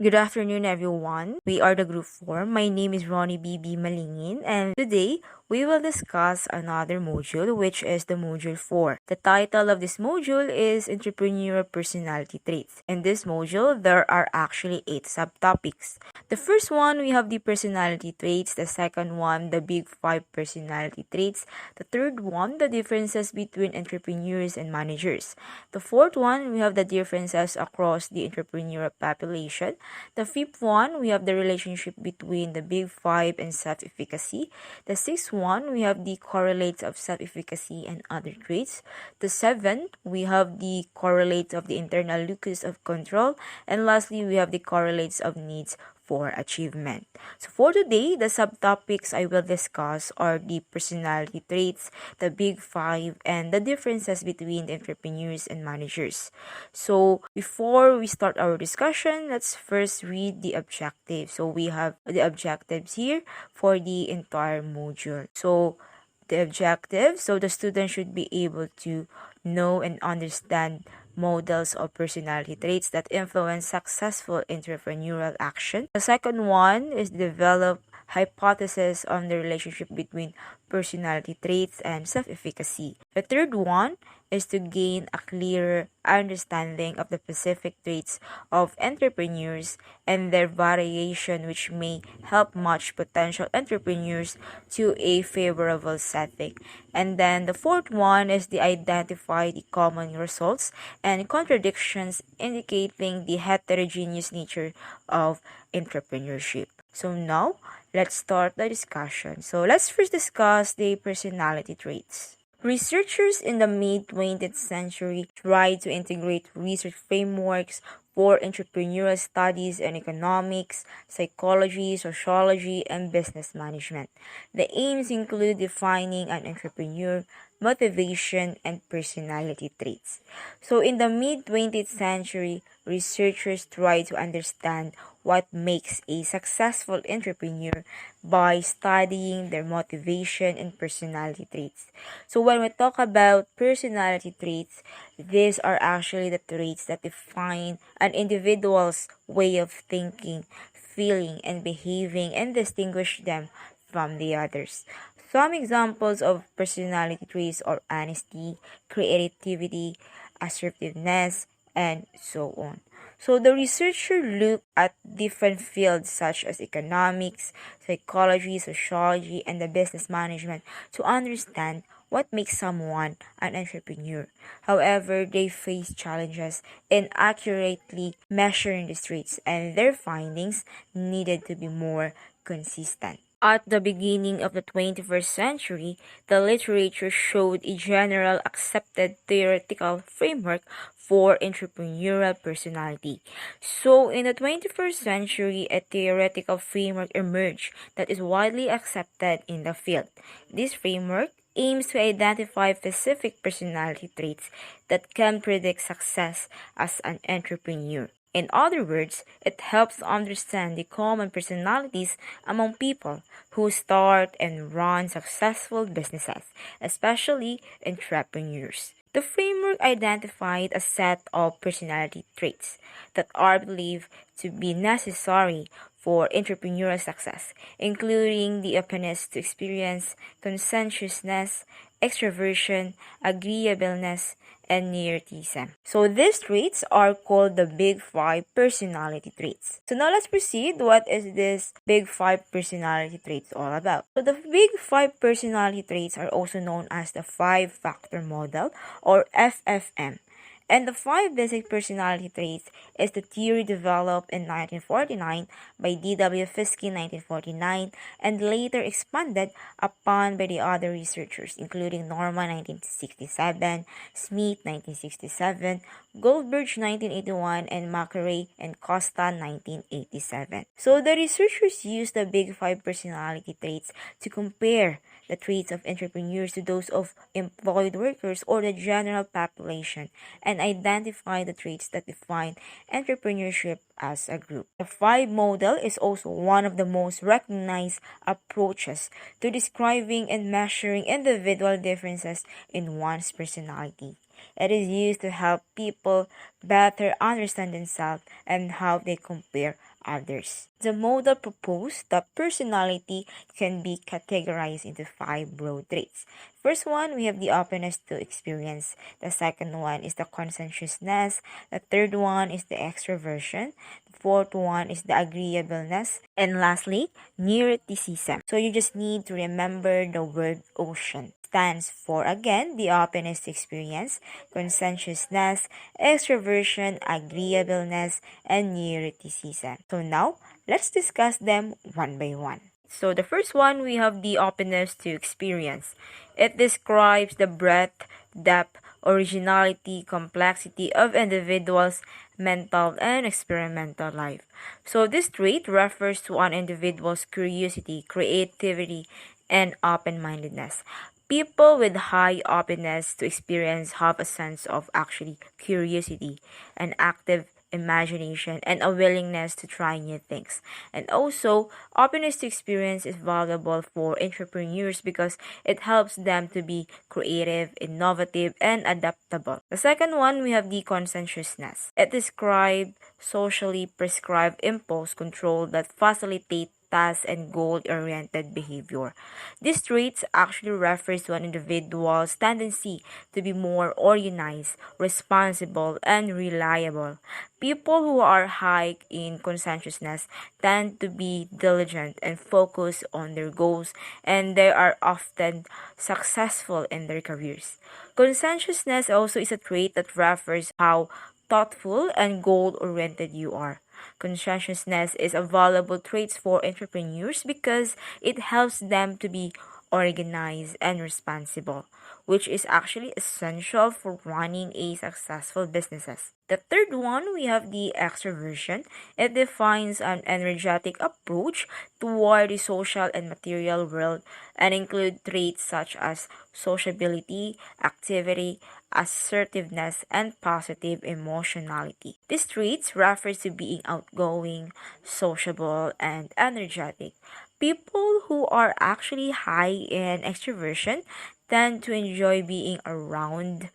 Good afternoon, everyone. We are the Group 4. My name is Ronibe Malingin, and today we will discuss another module, which is the Module 4. The title of this module is Entrepreneurial Personality Traits. In this module, there are actually 8 subtopics. The first one, we have the personality traits. The second one, the Big 5 personality traits. The third one, the differences between entrepreneurs and managers. The fourth one, we have the differences across the entrepreneurial population. The fifth one, we have the relationship between the Big 5 and self-efficacy. The sixth one, we have the correlates of self-efficacy and other traits. The seventh, we have the correlates of the internal locus of control. And lastly, we have the correlates of needs for achievement. So for today, the subtopics I will discuss are the personality traits, the Big 5, and the differences between the entrepreneurs and managers. So before we start our discussion, let's first read the objectives. So we have the objectives here for the entire module. So the objective, so the student should be able to know and understand models of personality traits that influence successful entrepreneurial action. The second one is develop hypothesis on the relationship between personality traits and self-efficacy. The third one is to gain a clearer understanding of the specific traits of entrepreneurs and their variation, which may help match potential entrepreneurs to a favorable setting. And then the fourth one is to identify the common results and contradictions indicating the heterogeneous nature of entrepreneurship. So now, let's start the discussion. So let's first discuss the personality traits. Researchers in the mid-20th century tried to integrate research frameworks for entrepreneurial studies in economics, psychology, sociology, and business management. The aims include defining an entrepreneur, motivation, and personality traits. So in the mid-20th century, researchers tried to understand what makes a successful entrepreneur by studying their motivation and personality traits. So when we talk about personality traits, these are actually the traits that define an individual's way of thinking, feeling, and behaving and distinguish them from the others. Some examples of personality traits are honesty, creativity, assertiveness, and so on. So the researcher looked at different fields such as economics, psychology, sociology, and the business management to understand what makes someone an entrepreneur. However, they faced challenges in accurately measuring these traits, and their findings needed to be more consistent. At the beginning of the 21st century, the literature showed a general accepted theoretical framework for entrepreneurial personality. So, in the 21st century, a theoretical framework emerged that is widely accepted in the field. This framework aims to identify specific personality traits that can predict success as an entrepreneur. In other words, it helps understand the common personalities among people who start and run successful businesses, especially entrepreneurs. The framework identified a set of personality traits that are believed to be necessary for entrepreneurial success, including the openness to experience, conscientiousness, extroversion, agreeableness, and neuroticism. So these traits are called the Big 5 personality traits. So now let's proceed. What is this Big 5 personality traits all about? So the Big 5 personality traits are also known as the 5-factor model or FFM. And the 5 basic personality traits is the theory developed in 1949 by D.W. Fiske in 1949 and later expanded upon by the other researchers including Norman 1967, Smith 1967, Goldberg 1981, and Macrae and Costa 1987. So the researchers used the Big 5 personality traits to compare the traits of entrepreneurs to those of employed workers or the general population and identify the traits that define entrepreneurship as a group. The 5 model is also one of the most recognized approaches to describing and measuring individual differences in one's personality. It is used to help people better understand themselves and how they compare others. The model proposed that personality can be categorized into 5 broad traits. First one, we have the openness to experience. The second one is the conscientiousness. The third one is the extroversion. The fourth one is the agreeableness. And lastly, neuroticism. So you just need to remember the word ocean. Stands for, again, the openness to experience, conscientiousness, extroversion, agreeableness, and neuroticism. So now, let's discuss them one by one. So the first one, we have the openness to experience. It describes the breadth, depth, originality, complexity of individuals' mental and experimental life. So this trait refers to an individual's curiosity, creativity, and open-mindedness. People with high openness to experience have a sense of actually curiosity, an active imagination, and a willingness to try new things. And also, openness to experience is valuable for entrepreneurs because it helps them to be creative, innovative, and adaptable. The second one, we have the conscientiousness. It describes socially prescribed impulse control that facilitate task and goal-oriented behavior. These traits actually refers to an individual's tendency to be more organized, responsible, and reliable. People who are high in conscientiousness tend to be diligent and focused on their goals, and they are often successful in their careers. Conscientiousness also is a trait that refers how thoughtful and goal-oriented you are. Conscientiousness is a valuable trait for entrepreneurs because it helps them to be organized and responsible, which is actually essential for running a successful businesses. The third one, we have the extroversion. It defines an energetic approach toward the social and material world and include traits such as sociability, activity, assertiveness, and positive emotionality. These traits refers to being outgoing, sociable, and energetic. People who are actually high in extroversion tend to enjoy being around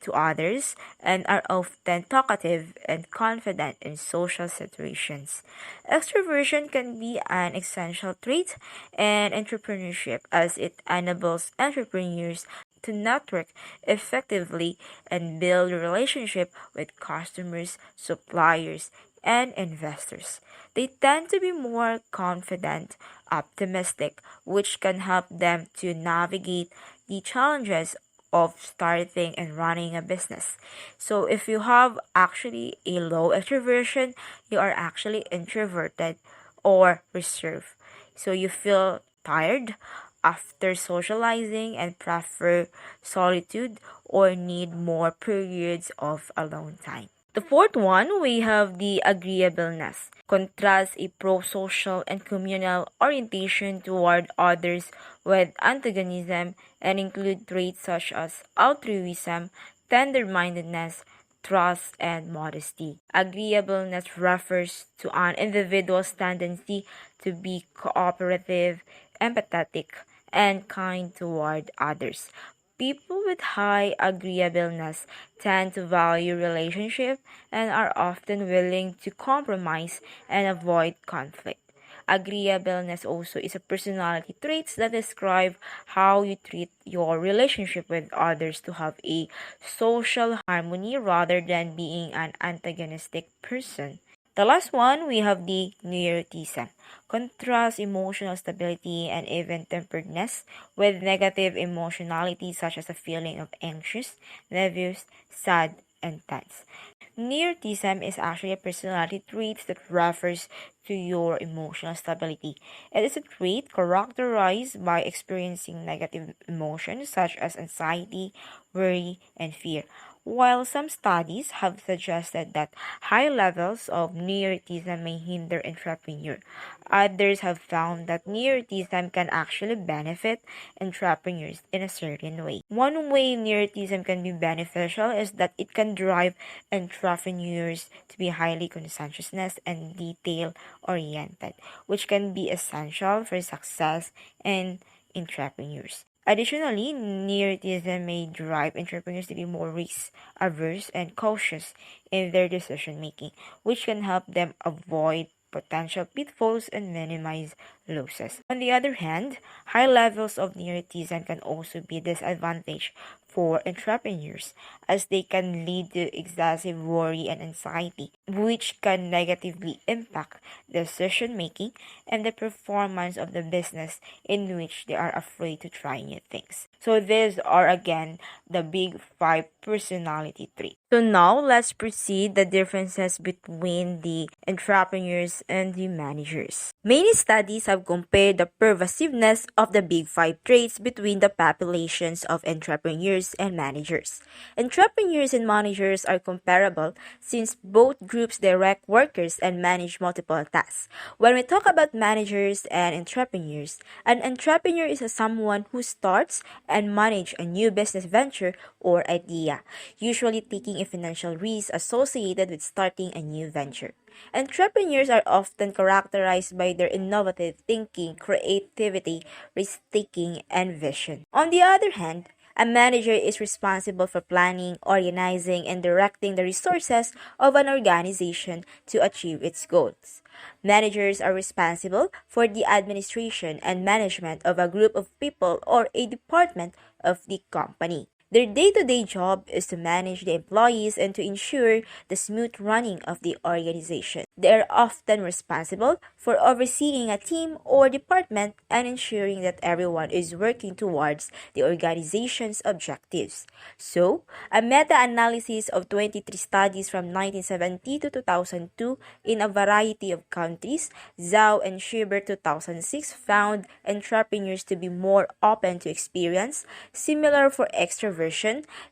to others and are often talkative and confident in social situations. Extroversion can be an essential trait in entrepreneurship as it enables entrepreneurs to network effectively and build a relationship with customers, suppliers, and investors. They tend to be more confident, optimistic, which can help them to navigate the challenges of starting and running a business. So if you have actually a low extroversion, you are actually introverted or reserved. So you feel tired after socializing and prefer solitude or need more periods of alone time. The fourth one, we have the agreeableness. Contrasts a pro-social and communal orientation toward others with antagonism and include traits such as altruism, tender-mindedness, trust, and modesty. Agreeableness refers to an individual's tendency to be cooperative, empathetic, and kind toward others. People with high agreeableness tend to value relationship and are often willing to compromise and avoid conflict. Agreeableness also is a personality trait that describe how you treat your relationship with others to have a social harmony rather than being an antagonistic person. The last one, we have the neuroticism. Contrasts emotional stability and even-temperedness with negative emotionality such as a feeling of anxious, nervous, sad, and tense. Neuroticism is actually a personality trait that refers to your emotional stability. It is a trait characterized by experiencing negative emotions such as anxiety, worry, and fear. While some studies have suggested that high levels of neuroticism may hinder entrepreneur, others have found that neuroticism can actually benefit entrepreneurs in a certain way. One way neuroticism can be beneficial is that it can drive entrepreneurs to be highly conscientious and detail-oriented, which can be essential for success in entrepreneurs. Additionally, nepotism may drive entrepreneurs to be more risk averse and cautious in their decision making, which can help them avoid potential pitfalls and minimize losses. On the other hand, high levels of nepotism can also be a disadvantage for entrepreneurs as they can lead to excessive worry and anxiety, which can negatively impact decision making and the performance of the business in which they are afraid to try new things. So these are again the big five personality traits. So now let's proceed the differences between the entrepreneurs and the managers. Many studies have compared the pervasiveness of the big five traits between the populations of entrepreneurs and managers. Entrepreneurs and managers are comparable since both groups direct workers and manage multiple tasks. When we talk about managers and entrepreneurs, an entrepreneur is someone who starts and manages a new business venture or idea, usually taking a financial risk associated with starting a new venture. Entrepreneurs are often characterized by their innovative thinking, creativity, risk-taking, and vision. On the other hand, a manager is responsible for planning, organizing, and directing the resources of an organization to achieve its goals. Managers are responsible for the administration and management of a group of people or a department of the company. Their day-to-day job is to manage the employees and to ensure the smooth running of the organization. They are often responsible for overseeing a team or department and ensuring that everyone is working towards the organization's objectives. So, a meta-analysis of 23 studies from 1970 to 2002 in a variety of countries, Zhao and Schubert 2006 found entrepreneurs to be more open to experience, similar for extroversion,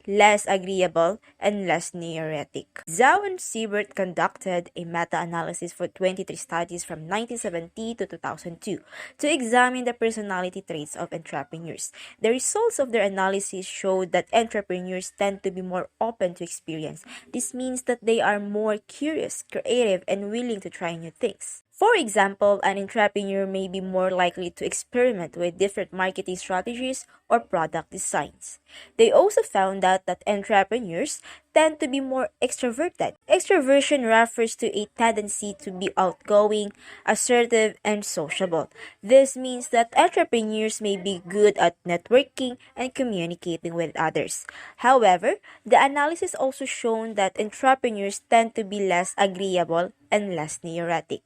less agreeable, and less neurotic. Zhao and Siebert conducted a meta-analysis for 23 studies from 1970 to 2002 to examine the personality traits of entrepreneurs. The results of their analysis showed that entrepreneurs tend to be more open to experience. This means that they are more curious, creative, and willing to try new things. For example, an entrepreneur may be more likely to experiment with different marketing strategies or product designs. They also found that entrepreneurs tend to be more extroverted. Extroversion refers to a tendency to be outgoing, assertive, and sociable. This means that entrepreneurs may be good at networking and communicating with others. However, the analysis also shown that entrepreneurs tend to be less agreeable and less neurotic.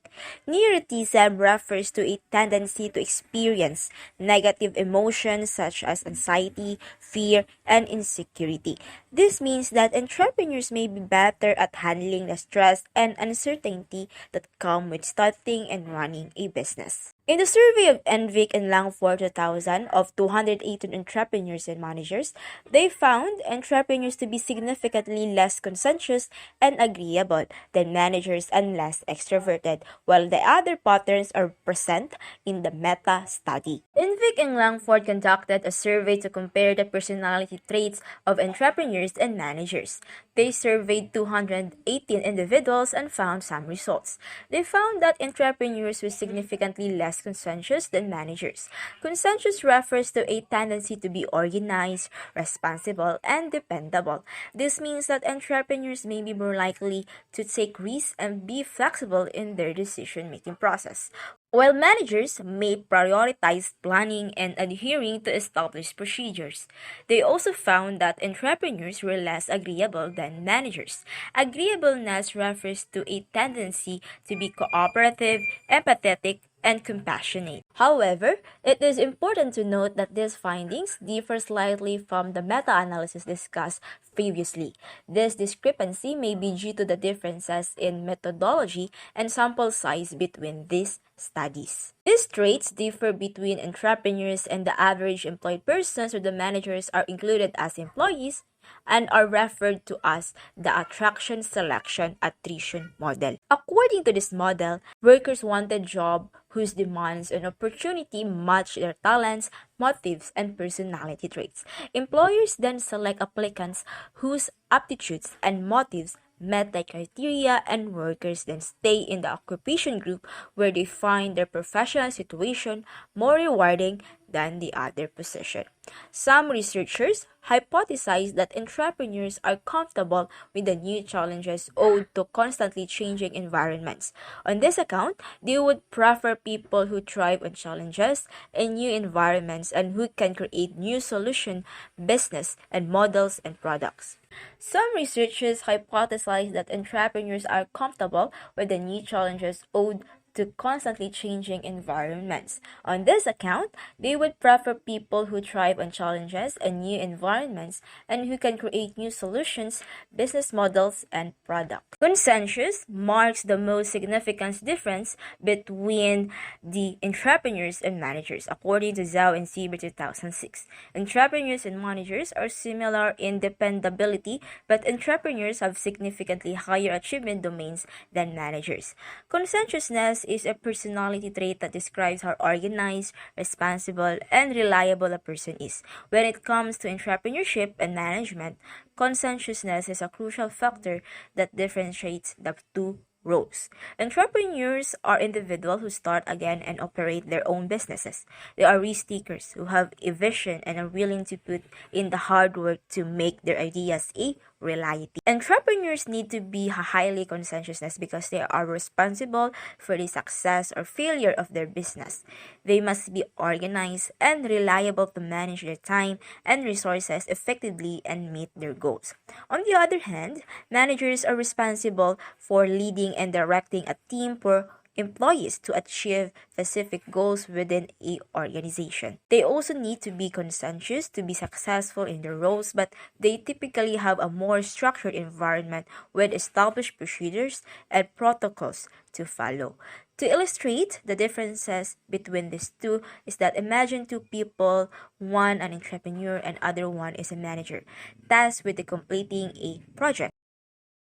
Neuroticism refers to a tendency to experience negative emotions such as anxiety, fear, and insecurity. This means that entrepreneurs may be better at handling the stress and uncertainty that come with starting and running a business. In the survey of Envik and Langford 2000 of 218 entrepreneurs and managers, they found entrepreneurs to be significantly less conscientious and agreeable than managers and less extroverted, while the other patterns are present in the meta study. Envik and Langford conducted a survey to compare the personality traits of entrepreneurs and managers. They surveyed 218 individuals and found some results. They found that entrepreneurs were significantly less conscientious than managers. Conscientious refers to a tendency to be organized, responsible, and dependable. This means that entrepreneurs may be more likely to take risks and be flexible in their decision-making process, while managers may prioritize planning and adhering to established procedures. They also found that entrepreneurs were less agreeable than managers. Agreeableness refers to a tendency to be cooperative, empathetic, and compassionate. However, it is important to note that these findings differ slightly from the meta-analysis discussed previously. This discrepancy may be due to the differences in methodology and sample size between these studies. These traits differ between entrepreneurs and the average employed person, so the managers are included as employees and are referred to as the attraction selection attrition model. According to this model, workers wanted jobs whose demands and opportunity match their talents, motives, and personality traits. Employers then select applicants whose aptitudes and motives met the criteria, and workers then stay in the occupation group where they find their professional situation more rewarding than the other position. Some researchers hypothesize that entrepreneurs are comfortable with the new challenges owed to constantly changing environments. On this account, they would prefer people who thrive on challenges and new environments and who can create new solutions, business, and models and products. Some researchers hypothesize that entrepreneurs are comfortable with the new challenges owed to constantly changing environments. On this account, they would prefer people who thrive on challenges and new environments and who can create new solutions, business models, and products. Consensus marks the most significant difference between the entrepreneurs and managers, according to Zhao and Sieber 2006. Entrepreneurs and managers are similar in dependability, but entrepreneurs have significantly higher achievement domains than managers. Conscientiousness is a personality trait that describes how organized, responsible, and reliable a person is. When it comes to entrepreneurship and management, conscientiousness is a crucial factor that differentiates the two roles. Entrepreneurs are individuals who start again and operate their own businesses. They are risk takers who have a vision and are willing to put in the hard work to make their ideas a reality. Entrepreneurs need to be highly conscientious because they are responsible for the success or failure of their business. They must be organized and reliable to manage their time and resources effectively and meet their goals. On the other hand, managers are responsible for leading and directing a team for employees to achieve specific goals within a organization. They also need to be conscientious to be successful in their roles, but they typically have a more structured environment with established procedures and protocols to follow. To illustrate the differences between these two is that imagine two people, one an entrepreneur and other one is a manager, tasked with completing a project.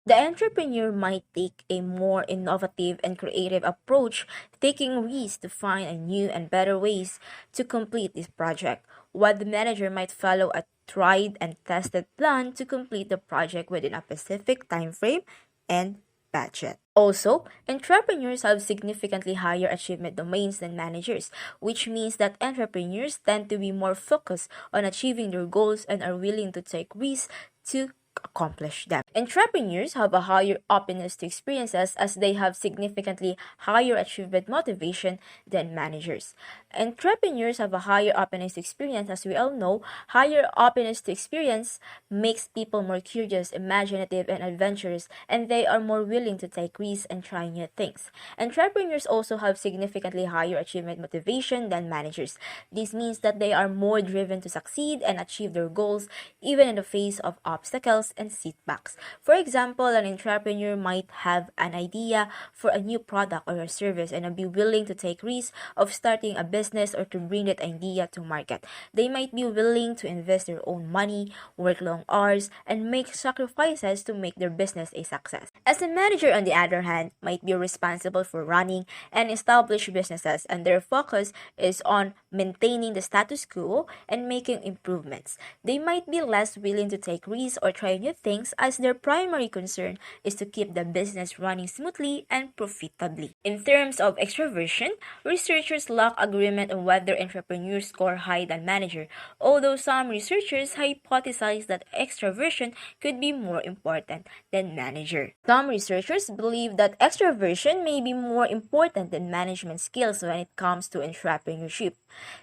The entrepreneur might take a more innovative and creative approach, taking risks to find a new and better ways to complete this project, while the manager might follow a tried and tested plan to complete the project within a specific time frame and budget. Also, entrepreneurs have significantly higher achievement domains than managers, which means that entrepreneurs tend to be more focused on achieving their goals and are willing to take risks to accomplish them. Entrepreneurs have a higher openness to experiences as they have significantly higher achievement motivation than managers. Entrepreneurs have a higher openness to experience. As we all know, higher openness to experience makes people more curious, imaginative, and adventurous, and they are more willing to take risks and try new things. Entrepreneurs also have significantly higher achievement motivation than managers. This means that they are more driven to succeed and achieve their goals even in the face of obstacles and setbacks. For example, an entrepreneur might have an idea for a new product or a service and be willing to take risks of starting a business or to bring that idea to market. They might be willing to invest their own money, work long hours, and make sacrifices to make their business a success. As a manager, on the other hand, might be responsible for running and establish businesses, and their focus is on maintaining the status quo and making improvements. They might be less willing to take risks or try new things as their primary concern is to keep the business running smoothly and profitably. In terms of extroversion, researchers lack agreement on whether entrepreneurs score higher than managers, although some researchers hypothesize that extroversion could be more important than manager. Some researchers believe that extroversion may be more important than management skills when it comes to entrepreneurship.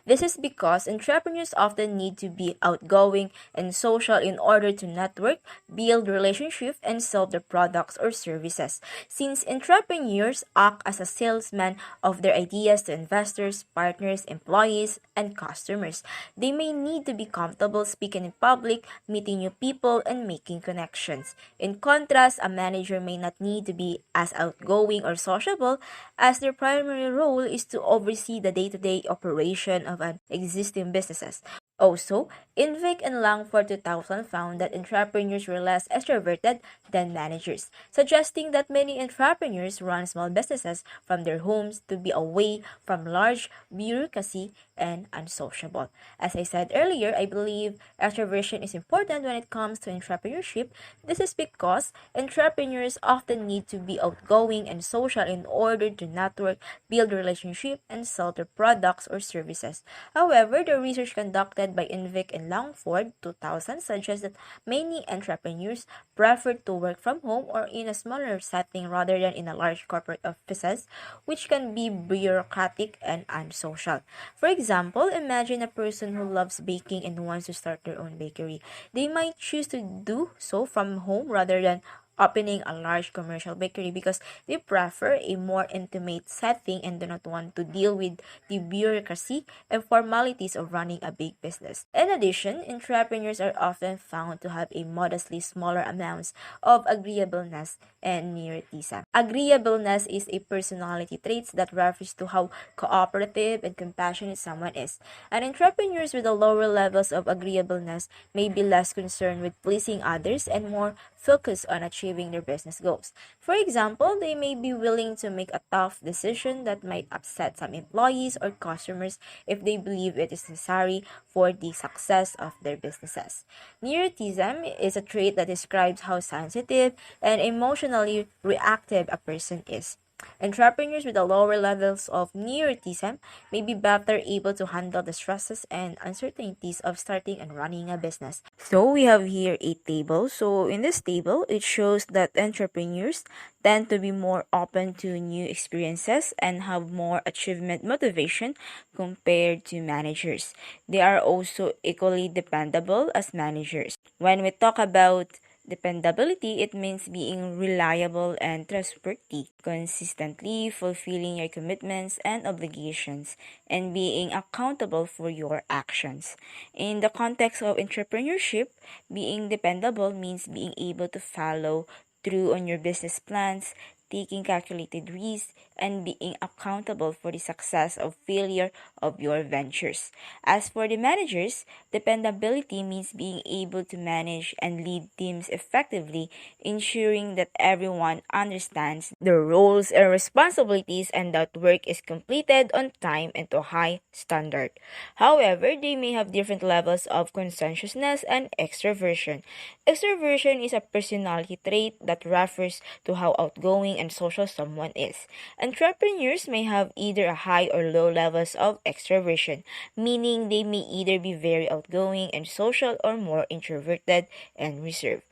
This is because entrepreneurs often need to be outgoing and social in order to network, build relationships, and sell their products or services. Since entrepreneurs act as a salesman of their ideas to investors, partners, employees, and customers, they may need to be comfortable speaking in public, meeting new people, and making connections. In contrast, a manager may not need to be as outgoing or sociable as their primary role is to oversee the day-to-day operation of an existing businesses. Also, Invic and Langford 2000 found that entrepreneurs were less extroverted than managers, suggesting that many entrepreneurs run small businesses from their homes to be away from large bureaucracy and unsociable. As I said earlier, I believe extroversion is important when it comes to entrepreneurship. This is because entrepreneurs often need to be outgoing and social in order to network, build relationships, and sell their products or services. However, the research conducted by Invic and Longford 2000 suggests that many entrepreneurs prefer to work from home or in a smaller setting rather than in a large corporate offices, which can be bureaucratic and unsocial. For example, imagine a person who loves baking and wants to start their own bakery. They might choose to do so from home rather than opening a large commercial bakery because they prefer a more intimate setting and do not want to deal with the bureaucracy and formalities of running a big business. In addition, entrepreneurs are often found to have a modestly smaller amounts of agreeableness and neuroticism. Agreeableness is a personality trait that refers to how cooperative and compassionate someone is. And entrepreneurs with the lower levels of agreeableness may be less concerned with pleasing others and more focused on achieving their business goals. For example, they may be willing to make a tough decision that might upset some employees or customers if they believe it is necessary for the success of their businesses. Neuroticism is a trait that describes how sensitive and emotionally reactive a person is. Entrepreneurs with the lower levels of neuroticism may be better able to handle the stresses and uncertainties of starting and running a business. So we have here a table. So in this table, it shows that entrepreneurs tend to be more open to new experiences and have more achievement motivation compared to managers. They are also equally dependable as managers. When we talk about dependability, it means being reliable and trustworthy, consistently fulfilling your commitments and obligations, and being accountable for your actions. In the context of entrepreneurship, being dependable means being able to follow through on your business plans, taking calculated risks, and being accountable for the success or failure of your ventures. As for the managers, dependability means being able to manage and lead teams effectively, ensuring that everyone understands their roles and responsibilities and that work is completed on time and to a high standard. However, they may have different levels of conscientiousness and extroversion. Extroversion is a personality trait that refers to how outgoing and social someone is. Entrepreneurs may have either a high or low levels of extroversion, meaning they may either be very outgoing and social or more introverted and reserved.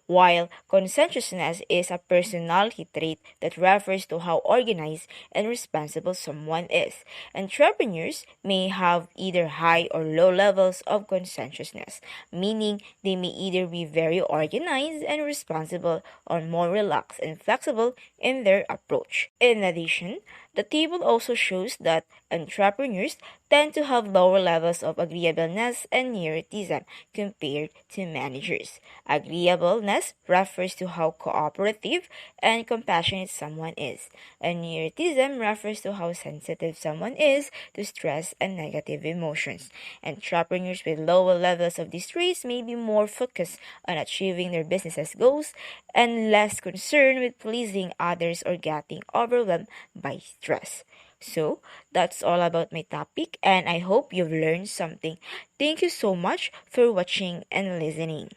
While conscientiousness is a personality trait that refers to how organized and responsible someone is. Entrepreneurs may have either high or low levels of conscientiousness, meaning they may either be very organized and responsible or more relaxed and flexible in their approach. In addition, the table also shows that entrepreneurs tend to have lower levels of agreeableness and neuroticism compared to managers. Agreeableness refers to how cooperative and compassionate someone is, and neuroticism refers to how sensitive someone is to stress and negative emotions. Entrepreneurs with lower levels of these traits may be more focused on achieving their business's goals and less concerned with pleasing others or getting overwhelmed by stress. So, that's all about my topic, and I hope you've learned something. Thank you so much for watching and listening.